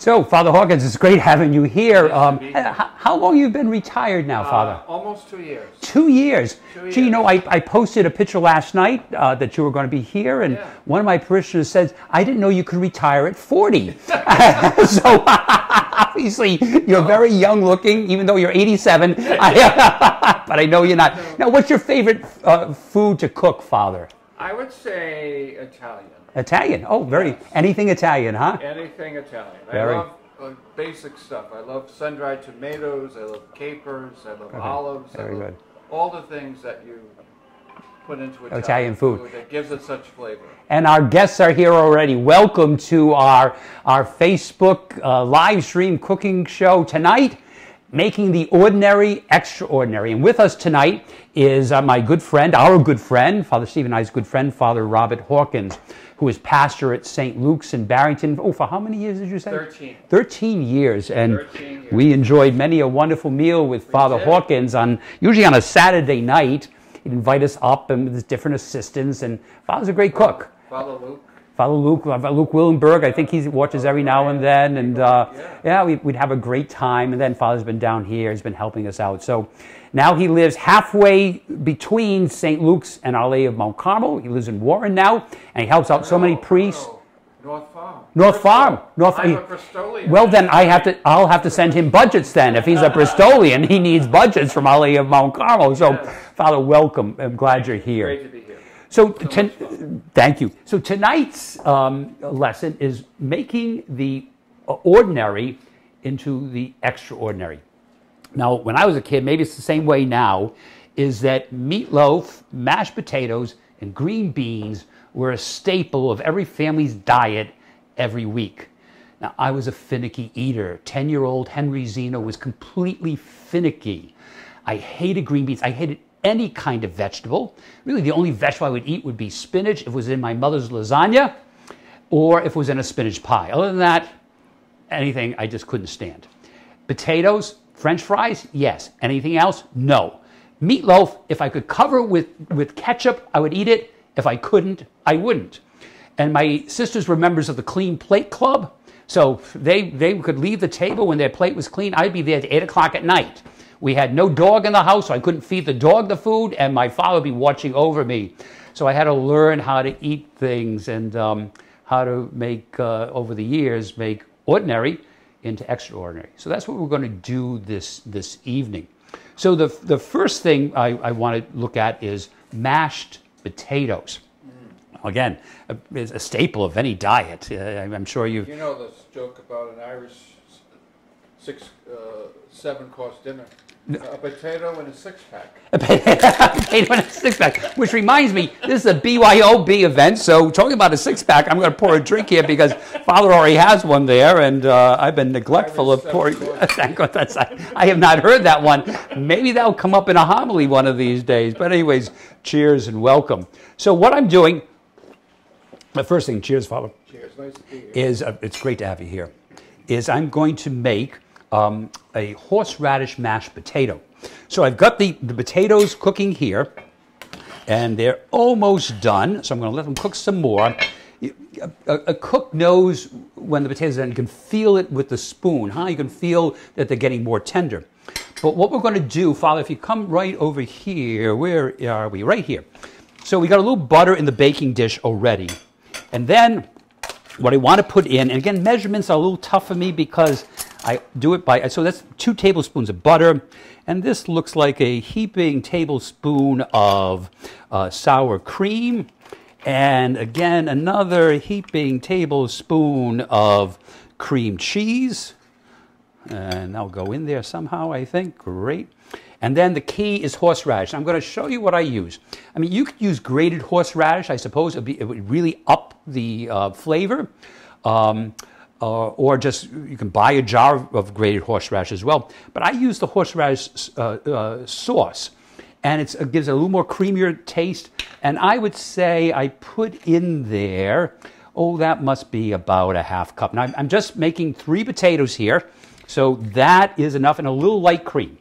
So, Father Hawkins, it's great having you here. How long have you been retired now, Father? Almost 2 years. 2 years? 2 years. Gee, you know, I posted a picture last night that you were going to be here, and one of my parishioners said, I didn't know you could retire at 40. So, obviously, you're very young looking, even though you're 87, but I know you're not. Now, what's your favorite food to cook, Father? I would say Italian. Italian? Oh, very. Anything Italian, huh? Anything Italian. Very. I love basic stuff. I love sun-dried tomatoes. I love capers. I love olives. Very good. All the things that you put into Italian food that gives it such flavor. And our guests are here already. Welcome to our Facebook live stream cooking show tonight, Making the Ordinary Extraordinary. And with us tonight is my good friend, our good friend, Father Steve and I's good friend, Father Robert Hawkins, who is pastor at St. Luke's in Barrington. Oh, for how many years did you say? 13. 13 years. And 13 years. We enjoyed many a wonderful meal with Father Hawkins usually on a Saturday night. He'd invite us up and with his different assistants. And Father's a great cook. Father Luke. Father Luke Willenberg, I think he watches every now and then, and we'd have a great time. And then Father's been down here; he's been helping us out. So now he lives halfway between St. Luke's and Our Lady of Mount Carmel. He lives in Warren now, and he helps out so many priests. North Farm. North Farm. I'm a Bristolian. Well, then I'll have to send him budgets. Then, if he's a Bristolian, he needs budgets from Our Lady of Mount Carmel. So, Father, welcome. I'm glad you're here. Great to be here. So, thank you. So tonight's lesson is making the ordinary into the extraordinary. Now, when I was a kid, maybe it's the same way now, is that meatloaf, mashed potatoes, and green beans were a staple of every family's diet every week. Now, I was a finicky eater. 10-year-old Henry Zinno was completely finicky. I hated green beans. I hated any kind of vegetable. Really, the only vegetable I would eat would be spinach if it was in my mother's lasagna or if it was in a spinach pie. Other than that, anything I just couldn't stand. Potatoes, French fries, yes. Anything else? No. Meatloaf, if I could cover it with ketchup, I would eat it. If I couldn't, I wouldn't. And my sisters were members of the Clean Plate Club, so they could leave the table when their plate was clean. I'd be there at 8 o'clock at night. We had no dog in the house, so I couldn't feed the dog the food, and my father would be watching over me. So I had to learn how to eat things and how to make, over the years, make ordinary into extraordinary. So that's what we're going to do this evening. So the first thing I want to look at is mashed potatoes. Again, it's a staple of any diet. I'm sure you've... You know this joke about an Irish 7-course dinner. A potato and a six-pack. A potato and a six-pack. Which reminds me, this is a BYOB event, so talking about a six-pack, I'm going to pour a drink here because Father already has one there, and I've been neglectful of pouring. Thank God, I have not heard that one. Maybe that'll come up in a homily one of these days. But anyways, cheers and welcome. So what I'm doing, the first thing, cheers, Father. Cheers, nice to be here. Is, it's great to have you here, is I'm going to make a horseradish mashed potato. So I've got the potatoes cooking here, and they're almost done. So I'm going to let them cook some more. A cook knows when the potatoes are done. You can feel it with the spoon, huh? You can feel that they're getting more tender. But what we're going to do, Father, if you come right over here, where are we? Right here. So we got a little butter in the baking dish already. And then what I want to put in, and again, measurements are a little tough for me because I do it by, so that's 2 tablespoons of butter, and this looks like a heaping tablespoon of sour cream, and again, another heaping tablespoon of cream cheese, and that'll go in there somehow, I think. Great. And then the key is horseradish. I'm going to show you what I use. I mean, you could use grated horseradish, I suppose. It would really up the flavor. Or just, you can buy a jar of grated horseradish as well. But I use the horseradish sauce, and it gives it a little more creamier taste. And I would say I put in there, that must be about a half cup. Now, I'm just making 3 potatoes here, so that is enough, and a little light cream,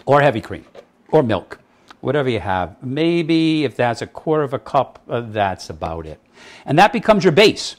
or heavy cream, or milk, whatever you have. Maybe if that's a 1/4 cup, that's about it. And that becomes your base.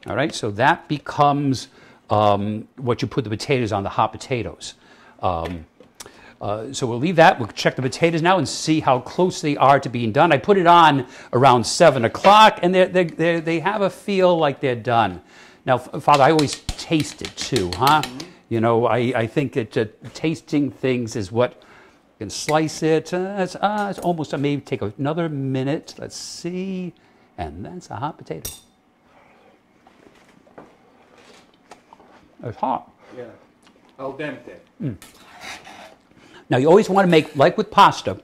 All right, so that becomes what you put the potatoes on, the hot potatoes. So we'll leave that. We'll check the potatoes now and see how close they are to being done. I put it on around 7 o'clock, and they have a feel like they're done. Now, Father, I always taste it too, huh? Mm-hmm. You know, I think that tasting things is what you can slice it. It's almost, maybe take another minute. Let's see. And that's a hot potato. It's hot. Yeah. Al dente. Mm. Now, you always want to make, like with pasta,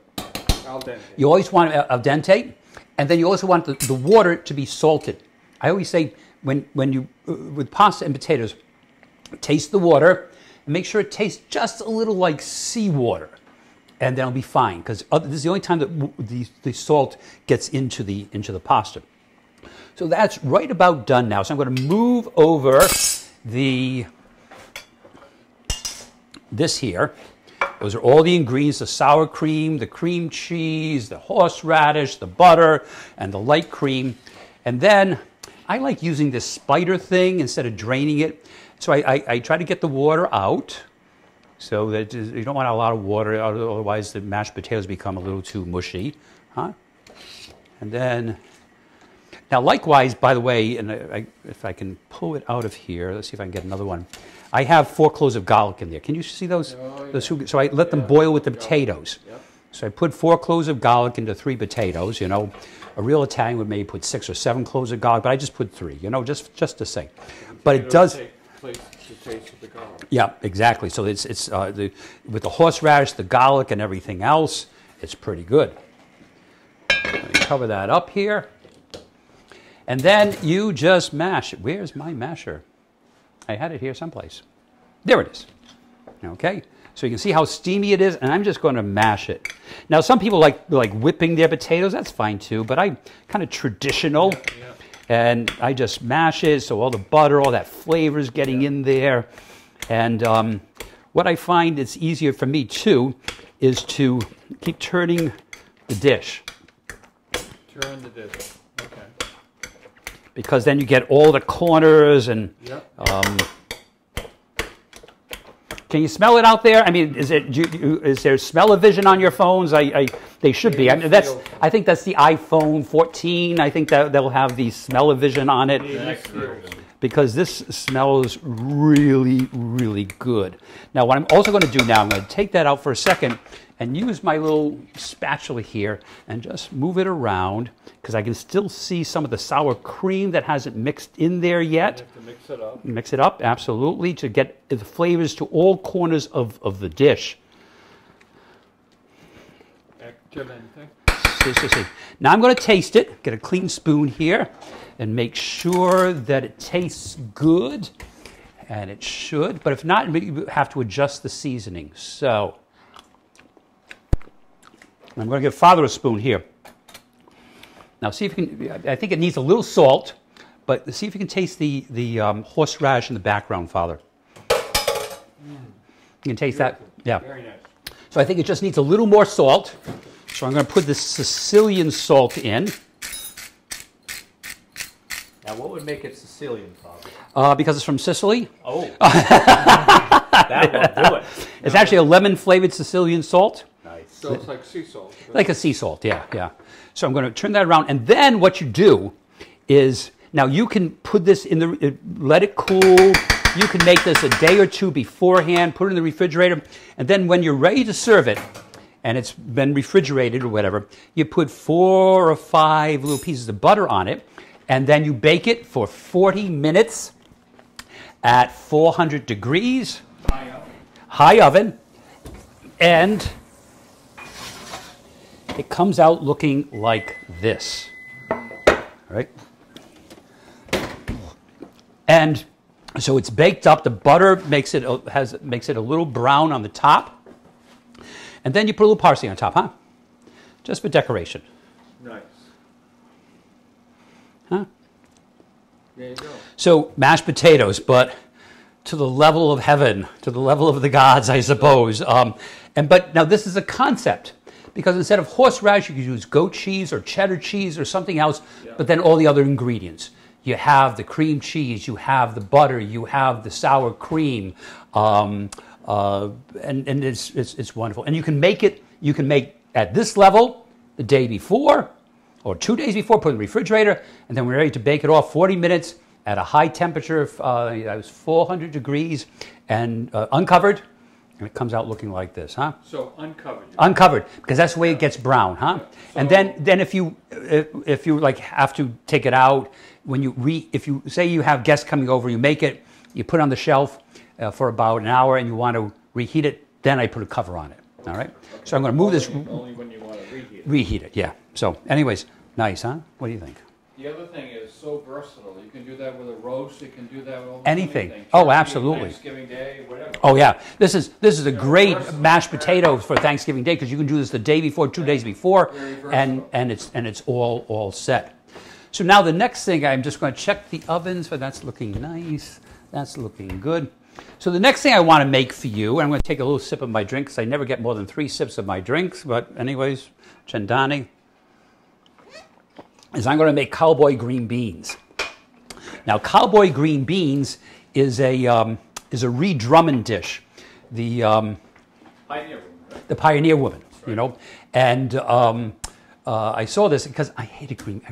Al dente. You always want al dente, and then you also want the water to be salted. I always say, when you, with pasta and potatoes, taste the water, and make sure it tastes just a little like seawater, and then it'll be fine, because this is the only time that the salt gets into the pasta. So that's right about done now. So I'm going to move over this here. Those are all the ingredients: the sour cream, the cream cheese, the horseradish, the butter, and the light cream. And then I like using this spider thing instead of draining it. So I try to get the water out, so that you don't want a lot of water, otherwise the mashed potatoes become a little too mushy. Huh? And then, now likewise, by the way, and if I can pull it out of here, let's see if I can get another one. I have 4 cloves of garlic in there. Can you see those? Oh, yeah. So I let them boil with the potatoes. Yep. So I put 4 cloves of garlic into 3 potatoes. You know, a real Italian would maybe put 6 or 7 cloves of garlic, but I just put 3. You know, just to say. But it does. The taste of the garlic. Yeah, exactly. So it's with the horseradish, the garlic, and everything else, it's pretty good. Let me cover that up here, and then you just mash it. Where's my masher? I had it here someplace. There it is. Okay, so you can see how steamy it is, and I'm just going to mash it. Now, some people like whipping their potatoes. That's fine too, but I'm kind of traditional, and I just mash it so all the butter, all that flavor is getting in there. And what I find it's easier for me too is to keep turning the dish. Turn the dish. Because then you get all the corners and. Yep. Can you smell it out there? I mean, is there smell-o-vision on your phones? They should be. I mean, I think that's the iPhone 14. I think that they'll have the smell-o-vision on it. Because this smells really, really good. Now, what I'm also going to do now, I'm going to take that out for a second and use my little spatula here and just move it around, because I can still see some of the sour cream that hasn't mixed in there yet. You have to mix it up. Mix it up, absolutely, to get the flavors to all corners of the dish. Excelente. Now I'm going to taste it, get a clean spoon here, and make sure that it tastes good. And it should, but if not, you have to adjust the seasoning. So I'm going to give Father a spoon here. Now see if you can, I think it needs a little salt, but see if you can taste the horseradish in the background, Father. You can taste that? Yeah. Very nice. So I think it just needs a little more salt. So I'm going to put this Sicilian salt in. Now, what would make it Sicilian, Father? Because it's from Sicily. Oh. That will do it. It's actually a lemon-flavored Sicilian salt. Nice. So it's like sea salt. Like a sea salt, yeah. So I'm going to turn that around. And then what you do is, now you can put this in let it cool. You can make this a day or two beforehand, put it in the refrigerator. And then when you're ready to serve it, and it's been refrigerated or whatever, you put 4 or 5 little pieces of butter on it. And then you bake it for 40 minutes at 400 degrees. High oven. And it comes out looking like this. All right? And so it's baked up. The butter makes it a little brown on the top. And then you put a little parsley on top, huh? Just for decoration. Nice. Huh? There you go. So mashed potatoes, but to the level of heaven, to the level of the gods, I suppose. But now this is a concept, because instead of horseradish, you could use goat cheese or cheddar cheese or something else, but then all the other ingredients. you have the cream cheese, you have the butter, you have the sour cream, and it's wonderful. And you can make it. You can make at this level the day before, or 2 days before. Put it in the refrigerator, and then we're ready to bake it off 40 minutes at a high temperature. That was 400 degrees and uncovered. And it comes out looking like this, huh? So uncovered. Uncovered, because that's the way it gets brown, huh? So, and then if you like have to take it out, when if you say you have guests coming over, you make it, you put it on the shelf for about an hour, and you want to reheat it, then I put a cover on it. All right. Okay. So I'm going to move this. Only when you want to reheat it. Reheat it, yeah. So, anyways, nice, huh? What do you think? The other thing is so versatile. You can do that with a roast. You can do that with anything. Turkey, oh, absolutely. Thanksgiving Day, whatever. Oh yeah, this is a great mashed potato for Thanksgiving Day, because you can do this the day before, 2 days before, and it's all set. So now the next thing, I'm just going to check the ovens. For that's looking nice. That's looking good. So the next thing I want to make for you, and I'm going to take a little sip of my drink, because I never get more than 3 sips of my drinks. But anyways, Chendani, is I'm going to make cowboy green beans. Now, cowboy green beans is a Ree Drummond dish, the Pioneer woman, right? The Pioneer woman, right. you know. And I saw this because I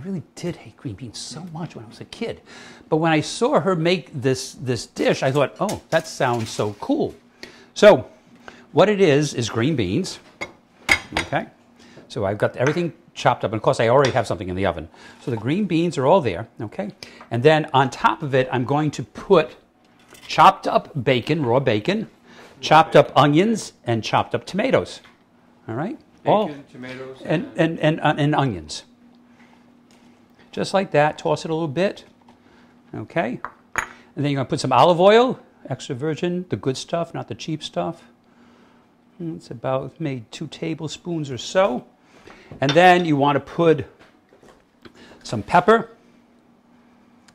really did hate green beans so much when I was a kid. But when I saw her make this dish, I thought, oh, that sounds so cool. So what it is green beans. Okay. So I've got everything chopped up, and of course I already have something in the oven. So the green beans are all there, okay? And then on top of it, I'm going to put chopped up bacon, raw bacon, chopped up onions, and chopped up tomatoes. All right? Bacon, tomatoes, and onions. Just like that. Toss it a little bit. Okay? And then you're going to put some olive oil, extra virgin, the good stuff, not the cheap stuff. It's about maybe 2 tablespoons or so. And then you want to put some pepper.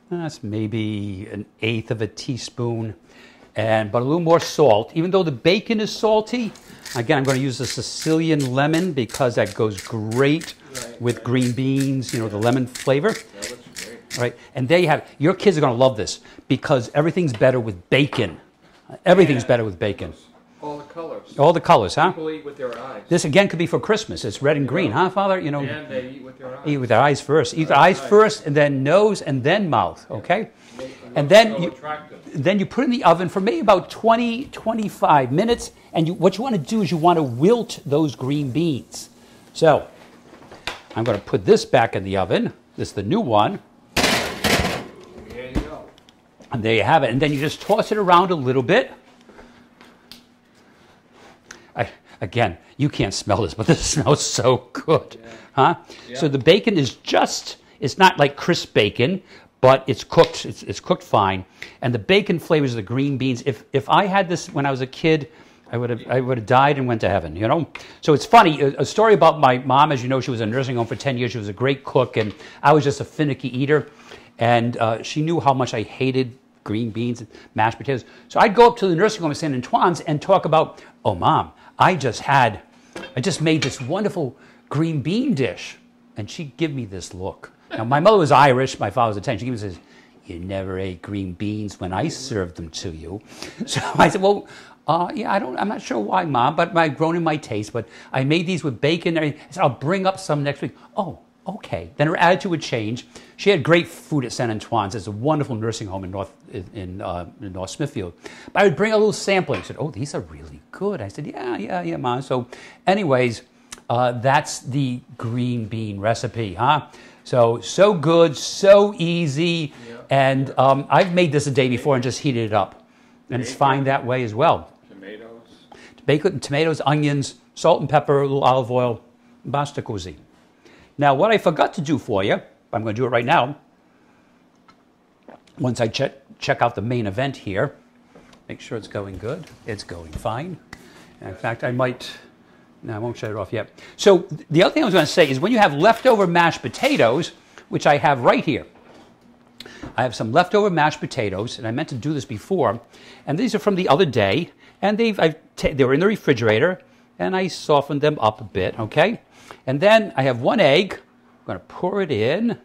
That's maybe 1/8 of a teaspoon. But a little more salt. Even though the bacon is salty, again, I'm going to use the Sicilian lemon, because that goes great with green beans, you know, the lemon flavor. That looks great. Right? And there you have it. Your kids are going to love this, because everything's better with bacon. Everything's better with bacon. All the colors. All the colors, huh? People eat with their eyes. This, again, could be for Christmas. It's red and green, huh, Father? You know, And they eat with their eyes. eat with their eyes first. Eat the eyes first, and then nose, and then mouth, okay? And then you put it in the oven for maybe about 20-25 minutes. And what you want to do is you want to wilt those green beans. So I'm going to put this back in the oven. This is the new one. There you go. And there you have it. And then you just toss it around a little bit. Again, you can't smell this, but this smells so good, huh? Yeah. So the bacon is it's not like crisp bacon, but it's cooked. It's cooked fine, and the bacon flavors the green beans. If I had this when I was a kid, I would have died and went to heaven, you know. So it's funny. A story about my mom. As you know, she was in a nursing home for 10 years. She was a great cook, and I was just a finicky eater, and she knew how much I hated green beans and mashed potatoes. So I'd go up to the nursing home in St. Antoine's and talk about, oh, Mom, I just made this wonderful green bean dish. And she'd give me this look. Now, my mother was Irish, my father was Italian. She gave me this, you never ate green beans when I served them to you. So I said, well, yeah, I'm not sure why, Mom, but I've grown in my taste. But I made these with bacon. I said, I'll bring up some next week. Oh, okay. Then her attitude would change. She had great food at St. Antoine's. It's a wonderful nursing home in North Smithfield. But I would bring a little sampling. She said, oh, these are really good. I said, yeah, Mom. So anyways, that's the green bean recipe, huh? So good, so easy. Yeah. And I've made this a day before and just heated it up. And it's fine that way as well. Tomatoes. Bacon, tomatoes, onions, salt and pepper, a little olive oil, basta così. Now, what I forgot to do for you, I'm going to do it right now. Once I check out the main event here, make sure it's going good. It's going fine. In fact, I won't shut it off yet. So the other thing I was going to say is when you have leftover mashed potatoes, which I have right here. I have some leftover mashed potatoes, and I meant to do this before. And these are from the other day, and they were in the refrigerator, and I softened them up a bit, okay? And then I have 1 egg. I'm going to pour it in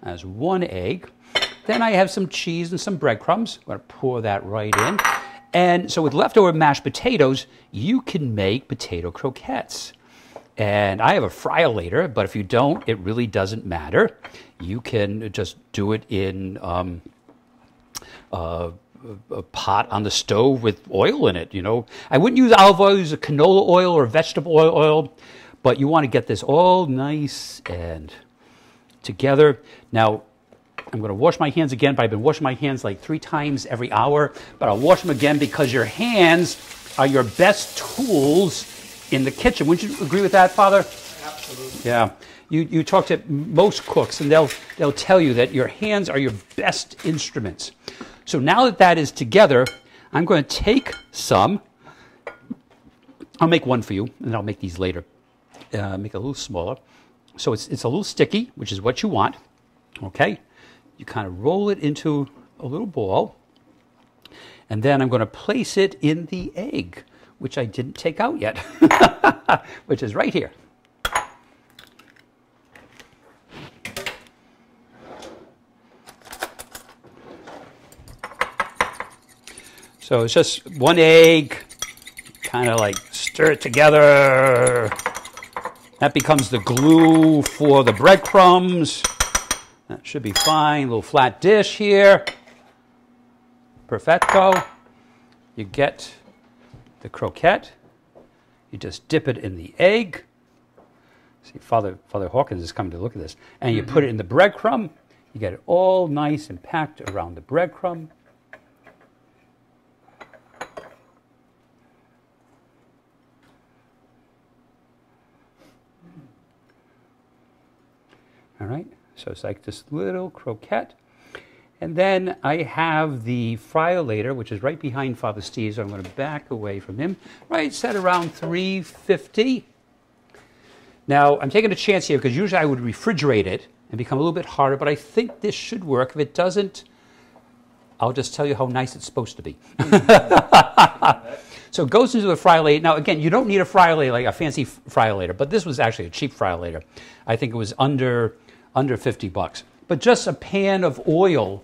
as 1 egg. Then I have some cheese and some breadcrumbs. I'm going to pour that right in. And so with leftover mashed potatoes, you can make potato croquettes. And I have a fry-o-lator, but if you don't, it really doesn't matter. You can just do it in a pot on the stove with oil in it, you know. I wouldn't use olive oil, use a canola oil or vegetable oil, but you want to get this all nice and together. Now, I'm going to wash my hands again, but I've been washing my hands like 3 times every hour, but I'll wash them again because your hands are your best tools in the kitchen. Wouldn't you agree with that, Father? Absolutely. Yeah. You talk to most cooks, and they'll tell you that your hands are your best instruments. So now that that is together, I'm going to take some. I'll make one for you, and I'll make these later. Make it a little smaller. So it's a little sticky, which is what you want. Okay? You kind of roll it into a little ball, and then I'm going to place it in the egg, which I didn't take out yet, which is right here. So it's just one egg, kind of like stir it together. That becomes the glue for the breadcrumbs. That should be fine. A little flat dish here. Perfecto. You get the croquette. You just dip it in the egg. See, Father Hawkins is coming to look at this. And you put it in the breadcrumb. You get it all nice and packed around the breadcrumb. All right, so it's like this little croquette. And then I have the fry-o-lator, which is right behind Father Steve, so I'm going to back away from him. Right, set around 350. Now, I'm taking a chance here because usually I would refrigerate it and become a little bit harder, but I think this should work. If it doesn't, I'll just tell you how nice it's supposed to be. So it goes into the fry-o-lator. Now, again, you don't need a fry-o-lator, like a fancy fry-o-lator, but this was actually a cheap fry-o-lator. I think it was under $50. But just a pan of oil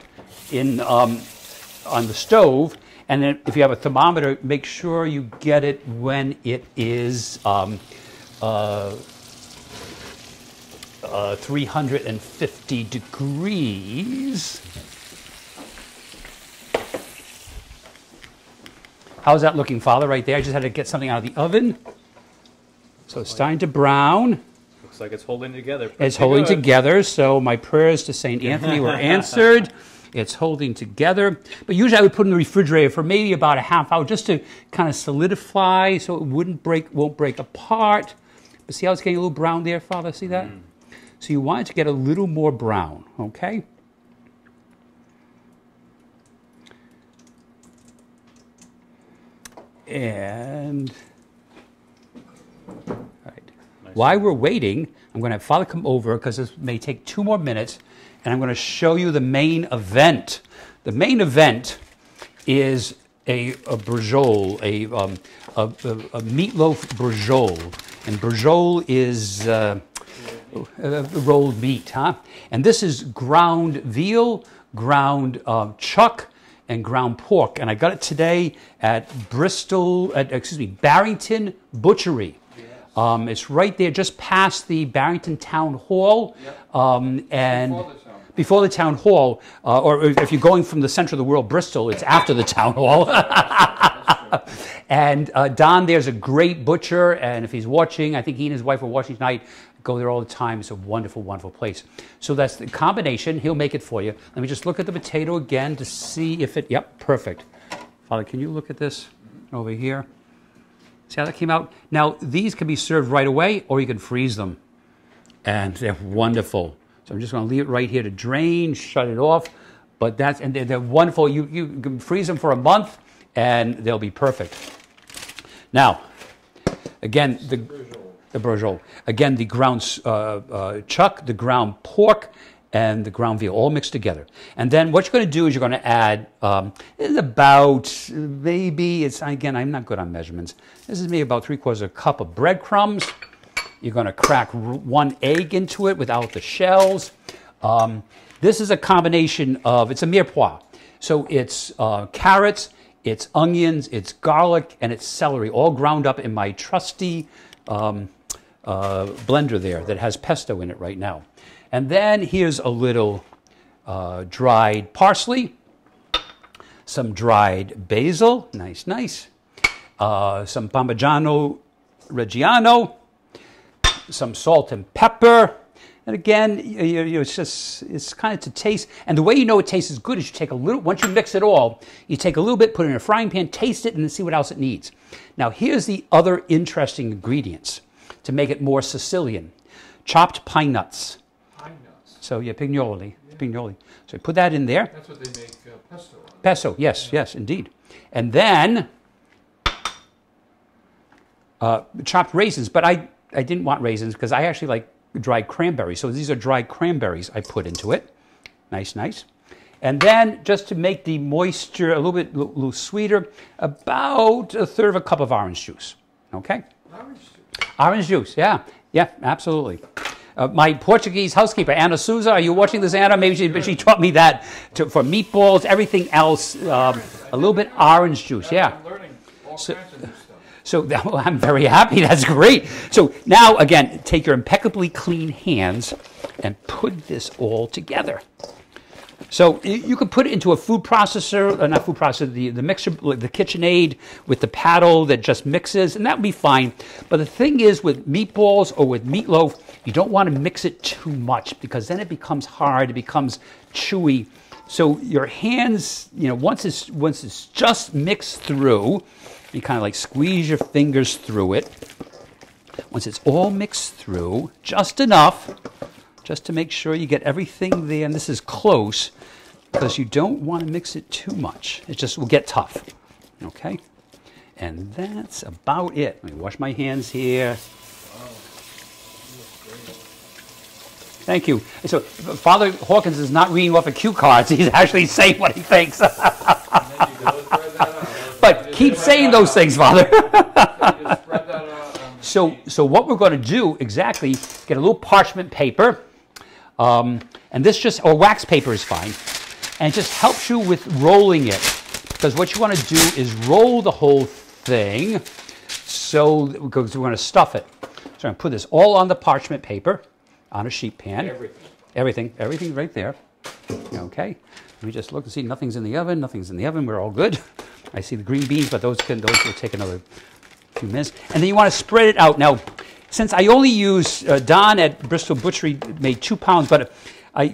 in on the stove, and then if you have a thermometer, make sure you get it when it is 350 degrees. How's that looking, Father, right there? I just had to get something out of the oven. So it's starting to brown. Looks like it's holding together. It's holding together, so my prayers to St. Anthony were answered. It's holding together. But usually I would put it in the refrigerator for maybe about a half hour just to kind of solidify so it won't break apart. But see how it's getting a little brown there, Father? See that? So you want it to get a little more brown, okay? And all right. Nice. While we're waiting, I'm going to have Father come over because this may take 2 more minutes, and I'm going to show you the main event. The main event is a brujol, a meatloaf brujol, and brujol is rolled meat, huh? And this is ground veal, ground chuck, and ground pork, and I got it today at Barrington Butchery. Yes. It's right there, just past the Barrington Town Hall, and before the town hall, or if you're going from the center of the world, Bristol, it's after the town hall. And Don there's a great butcher, and if he's watching, I think he and his wife are watching tonight. Go there all the time. It's a wonderful, wonderful place. So that's the combination. He'll make it for you. Let me just look at the potato again to see if it... Yep, perfect. Father, can you look at this over here? See how that came out? Now, these can be served right away, or you can freeze them. And they're wonderful. So I'm just going to leave it right here to drain, shut it off. But that's... And they're wonderful. You can freeze them for a month, and they'll be perfect. Now, again, the brujol. Again, the ground chuck, the ground pork, and the ground veal, all mixed together. And then what you're going to do is you're going to add, this is about, maybe, again, I'm not good on measurements. This is maybe about 3/4 cup of breadcrumbs. You're going to crack 1 egg into it without the shells. This is a combination of, it's a mirepoix. So it's carrots, it's onions, it's garlic, and it's celery, all ground up in my trusty blender there that has pesto in it right now. And then here's a little dried parsley, some dried basil, nice, nice, some Parmigiano Reggiano, some salt and pepper. And again, it's kind of to taste. And the way you know it tastes is good is you take a little, once you mix it all, you take a little bit, put it in a frying pan, taste it, and then see what else it needs. Now, here's the other interesting ingredients to make it more Sicilian. Chopped pine nuts. Pine nuts. So, yeah, pignoli. Yeah. Pignoli. So you put that in there. That's what they make pesto on. Pesto, yes, yes, indeed. And then chopped raisins. But I didn't want raisins because I actually like dried cranberries. So these are dried cranberries I put into it. Nice, nice. And then just to make the moisture a little sweeter, about a third of a cup of orange juice. Okay? Orange juice. Orange juice, yeah. Yeah, absolutely. My Portuguese housekeeper, Anna Souza, are you watching this, Anna? Maybe she taught me that for meatballs, everything else, a little bit orange juice, yeah. I'm learning all kinds of new stuff. So I'm very happy. That's great. So now, again, take your impeccably clean hands and put this all together. So you could put it into a food processor, not food processor, the mixer, the KitchenAid with the paddle that just mixes, and that would be fine. But the thing is, with meatballs or with meatloaf, you don't want to mix it too much because then it becomes hard, it becomes chewy. So your hands, once it's just mixed through, you kind of like squeeze your fingers through it. Once it's all mixed through, just enough, just to make sure you get everything there. And this is close because you don't want to mix it too much. It just will get tough. Okay? And that's about it. Let me wash my hands here. Thank you. So Father Hawkins is not reading off of cue cards. He's actually saying what he thinks. But keep saying those things, Father. So what we're going to do exactly, get a little parchment paper, and this or wax paper is fine, and it just helps you with rolling it. Because what you want to do is roll the whole thing, because we're going to stuff it. So I'm going to put this all on the parchment paper, on a sheet pan. Everything right there. Okay. Let me just look and see. Nothing's in the oven. We're all good. I see the green beans, but those will take another few minutes. And then you want to spread it out. Now, since I only use, Don at Bristol Butchery made 2 pounds, but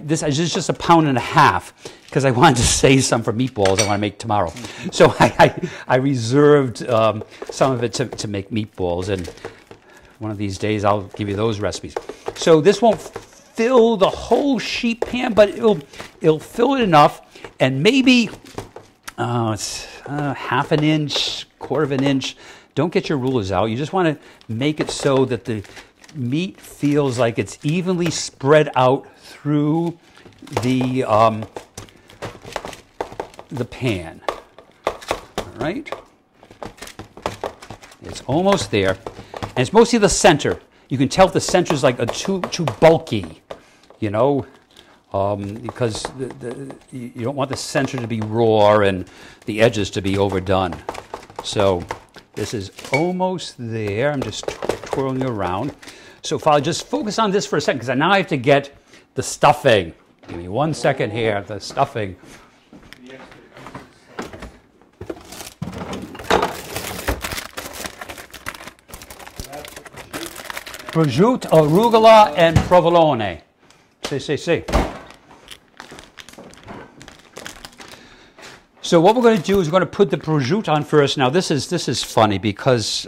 this is just 1.5 pounds because I wanted to save some for meatballs I want to make tomorrow. So I reserved some of it to make meatballs, and one of these days I'll give you those recipes. So this won't fill the whole sheet pan, but it'll fill it enough, and maybe it's 1/2 inch, 1/4 inch. Don't get your rulers out. You just want to make it so that the meat feels like it's evenly spread out through the pan. All right. It's almost there, and it's mostly the center. You can tell if the center is like too bulky, because you don't want the center to be raw and the edges to be overdone. So this is almost there. I'm just twirling around. So if I'll just focus on this for a second, because now I have to get the stuffing. Give me 1 second here, the stuffing. Prosciutto, arugula, and provolone. See. So what we're going to do is we're going to put the prosciutto on first. Now this is funny because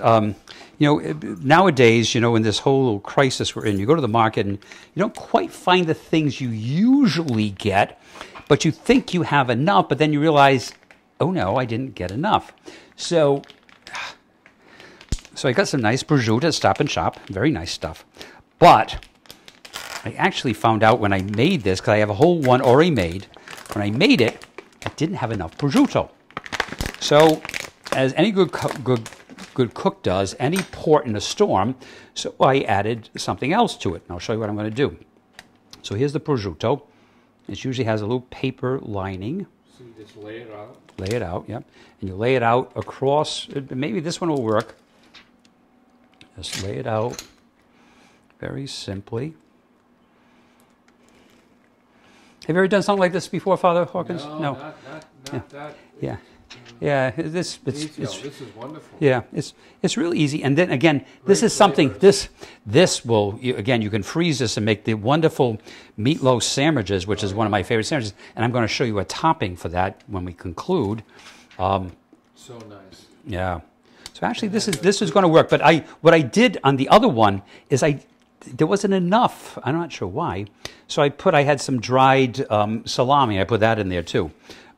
nowadays, in this whole crisis we're in, you go to the market and you don't quite find the things you usually get, but you think you have enough, but then you realize, oh no, I didn't get enough. So I got some nice prosciutto at Stop and Shop, very nice stuff. But I actually found out when I made this, because I have a whole one already made, when I made it, I didn't have enough prosciutto. So, as any good cook does, any port in a storm, so I added something else to it. And I'll show you what I'm going to do. So here's the prosciutto. It usually has a little paper lining. So you just lay it out. Lay it out, yep. And you lay it out across, maybe this one will work. Just lay it out very simply. Have you ever done something like this before, Father Hawkins? No. Not that. Yeah. Yeah, this This is wonderful. yeah, it's really easy. And then again, this is something. This will again, you can freeze this and make the wonderful meatloaf sandwiches, which is one of my favorite sandwiches. And I'm going to show you a topping for that when we conclude. So nice. Yeah. So actually, this is going to work. But what I did on the other one is there wasn't enough. I'm not sure why. So I had some dried salami. I put that in there too.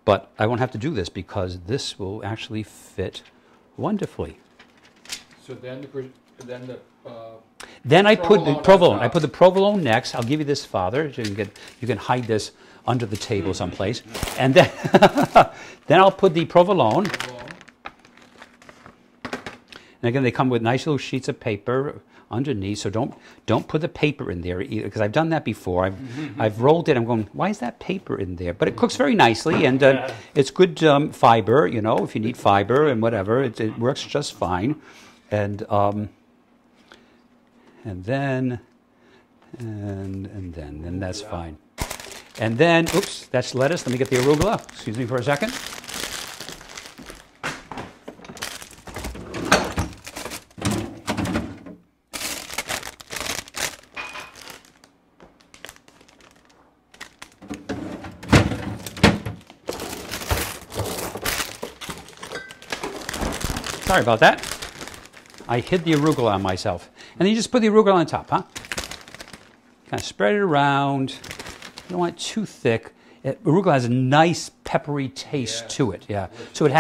But I won't have to do this because this will actually fit wonderfully. So then Then I put the provolone. on I put the provolone next. I'll give you this, Father. So you can hide this under the table someplace. And then then I'll put the provolone. And again, they come with nice little sheets of paper underneath. So don't put the paper in there either, because I've done that before. I've rolled it. I'm going, why is that paper in there? But it cooks very nicely, and it's good fiber. You know, if you need fiber and whatever, it works just fine. And then that's fine. And then, oops, that's lettuce. Let me get the arugula. Excuse me for a second. Sorry about that. I hid the arugula on myself. And then you just put the arugula on top, huh? Kind of spread it around. You don't want it too thick. Arugula has a nice peppery taste to it, yeah. So it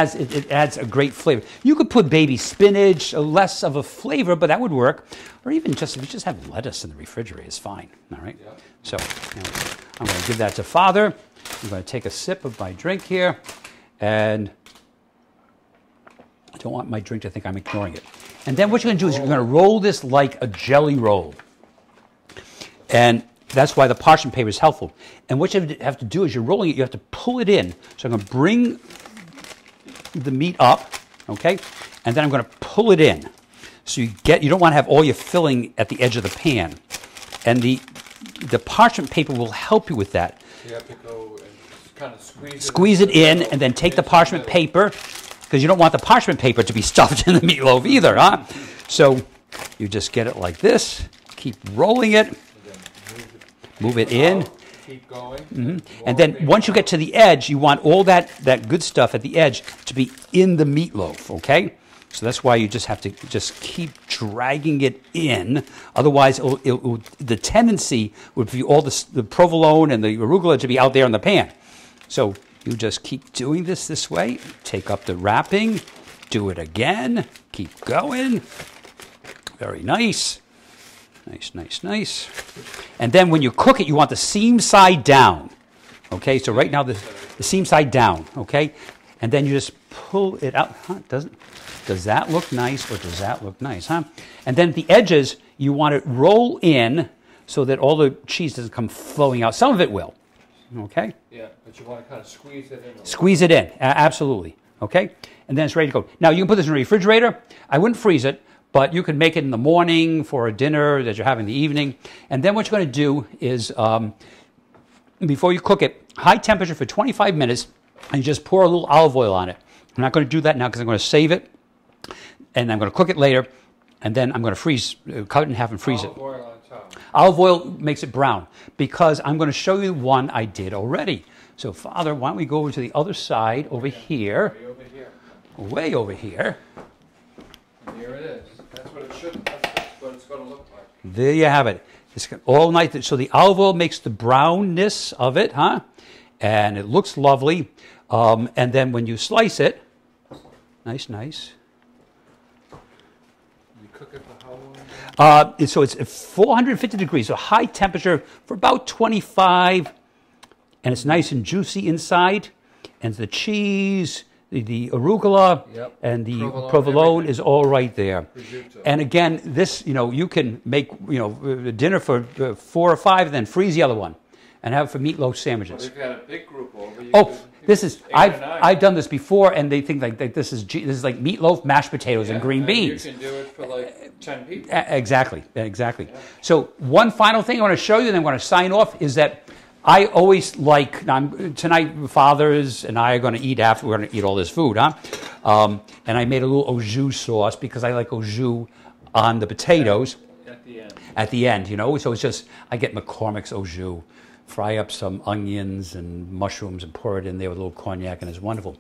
adds a great flavor. You could put baby spinach, less of a flavor, but that would work. Or even if you just have lettuce in the refrigerator, it's fine, all right? Yeah. So I'm going to give that to Father. I'm going to take a sip of my drink here, and I don't want my drink to think I'm ignoring it. And then what you're going to do is you're going to roll this like a jelly roll. And that's why the parchment paper is helpful. And what you have to do is you're rolling it, you have to pull it in. So I'm going to bring the meat up, okay? And then I'm going to pull it in. So you don't want to have all your filling at the edge of the pan. And the parchment paper will help you with that. You have to go and kind of squeeze it in, and then take the parchment paper, because you don't want the parchment paper to be stuffed in the meatloaf either, huh? So you just get it like this, keep rolling it, move it in. Keep going. And then once you get to the edge, you want all that good stuff at the edge to be in the meatloaf, okay? So that's why you just have to just keep dragging it in. Otherwise, the tendency would be all the provolone and the arugula to be out there in the pan. So you just keep doing this way. Take up the wrapping. Do it again. Keep going. Very nice. Nice. And then when you cook it, you want the seam side down. Okay, so right now the seam side down. Okay, and then you just pull it out. Huh? Does that look nice, or does that look nice? Huh? And then the edges, you want to roll in so that all the cheese doesn't come flowing out. Some of it will. Okay? Yeah, but you want to kind of squeeze it in. Squeeze it in, absolutely. Okay? And then it's ready to go. Now, you can put this in the refrigerator. I wouldn't freeze it, but you can make it in the morning for a dinner that you're having in the evening. And then what you're going to do is, before you cook it, high temperature for 25 minutes, and you just pour a little olive oil on it. I'm not going to do that now because I'm going to save it, and I'm going to cook it later, and then I'm going to cut it in half and freeze it. Olive oil on top. Olive oil makes it brown, because I'm going to show you one I did already. So, Father, why don't we go over to the other side over here? Way over here. Way over here. And here it is. That's what it's going to look like. There you have it. It's all night. So the olive oil makes the brownness of it, huh? And it looks lovely. And then when you slice it, nice. You cook it for how long? So it's 450 degrees, so high temperature for about 25, and it's nice and juicy inside. And the cheese, the arugula Yep. and the Provolone, provolone everything. is all right there. Prosciutto. And again, this, you can make, dinner for 4 or 5, then freeze the other one and have it for meatloaf Well, sandwiches. if you had a big group over, you Oh, could, this is, 8 or 9. I've done this before, and they think like this is like meatloaf, mashed potatoes, and green beans. You can do it for like 10 people. Exactly. So one final thing I want to show you, and then I'm going to sign off, is that I always like, tonight fathers and I are going to eat after, we're going to eat all this food, huh? And I made a little au jus sauce because I like au jus on the potatoes. At the end, so it's just, I get McCormick's au jus, fry up some onions and mushrooms and pour it in there with a little cognac, and it's wonderful.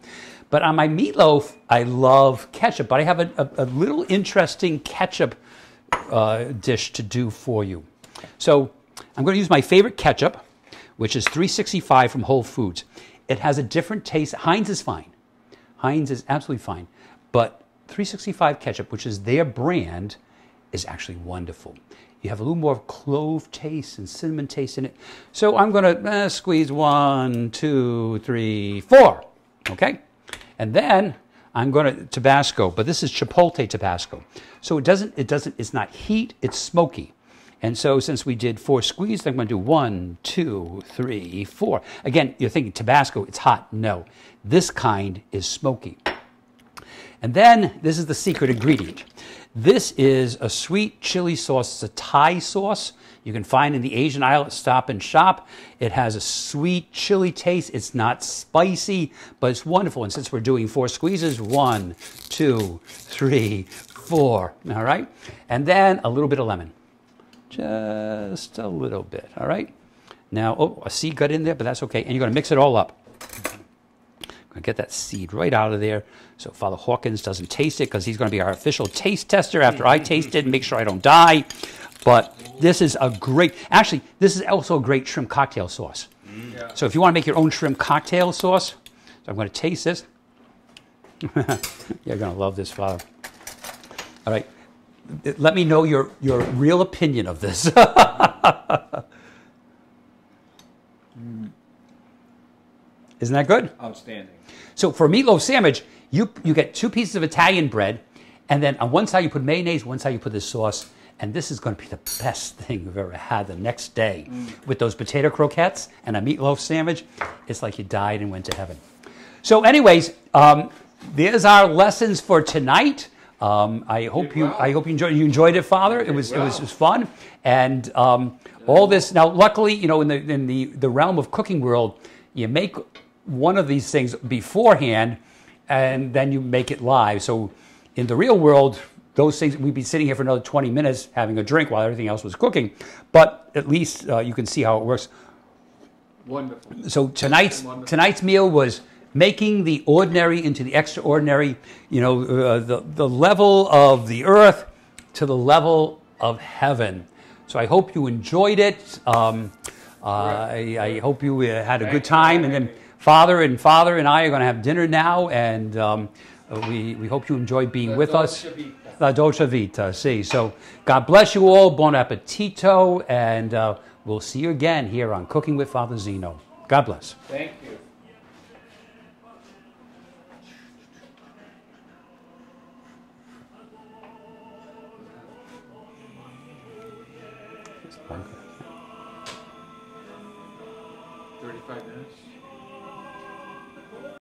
But on my meatloaf, I love ketchup, but I have a little interesting ketchup dish to do for you. So I'm going to use my favorite ketchup, which is 365 from Whole Foods. It has a different taste. Heinz is fine. Heinz is absolutely fine. But 365 ketchup, which is their brand, is actually wonderful. You have a little more clove taste and cinnamon taste in it. So I'm going to squeeze 1, 2, 3, 4. Okay? And then I'm going to Tabasco, but this is Chipotle Tabasco. So it's not heat, it's smoky. And so since we did 4 squeezes, I'm going to do 1, 2, 3, 4. Again, you're thinking Tabasco, it's hot. No, this kind is smoky. And then this is the secret ingredient. This is a sweet chili sauce. It's a Thai sauce. You can find in the Asian aisle at Stop and Shop. It has a sweet chili taste. It's not spicy, but it's wonderful. And since we're doing 4 squeezes, 1, 2, 3, 4. All right? And then a little bit of lemon. Just a little bit, all right? Now, a seed got in there, but that's okay. And you're going to mix it all up. I'm going to get that seed right out of there so Father Hawkins doesn't taste it, because he's going to be our official taste tester after I taste it and make sure I don't die. But this is actually, this is also a great shrimp cocktail sauce. Yeah. So if you want to make your own shrimp cocktail sauce, so I'm going to taste this. You're going to love this, Father. All right. Let me know your real opinion of this. Isn't that good? Outstanding. So for a meatloaf sandwich, you get 2 pieces of Italian bread, and then on one side you put mayonnaise, one side you put this sauce, and this is going to be the best thing you've ever had the next day. With those potato croquettes and a meatloaf sandwich, it's like you died and went to heaven. So anyways, there's our lessons for tonight. I hope you enjoyed it, Father. It was fun, and all this. Now, luckily, in the realm of cooking world, you make one of these things beforehand, and then you make it live. So, in the real world, those things, we'd be sitting here for another 20 minutes having a drink while everything else was cooking. But at least you can see how it works. Wonderful. So tonight's meal was making the ordinary into the extraordinary, the level of the earth to the level of heaven. So I hope you enjoyed it. I hope you had a good time. And then Father and I are going to have dinner now, and we hope you enjoyed being with us. La dolce vita, see. So God bless you all. Buon appetito, and we'll see you again here on Cooking with Father Zinno. God bless. Thank you. Okay. 35 minutes.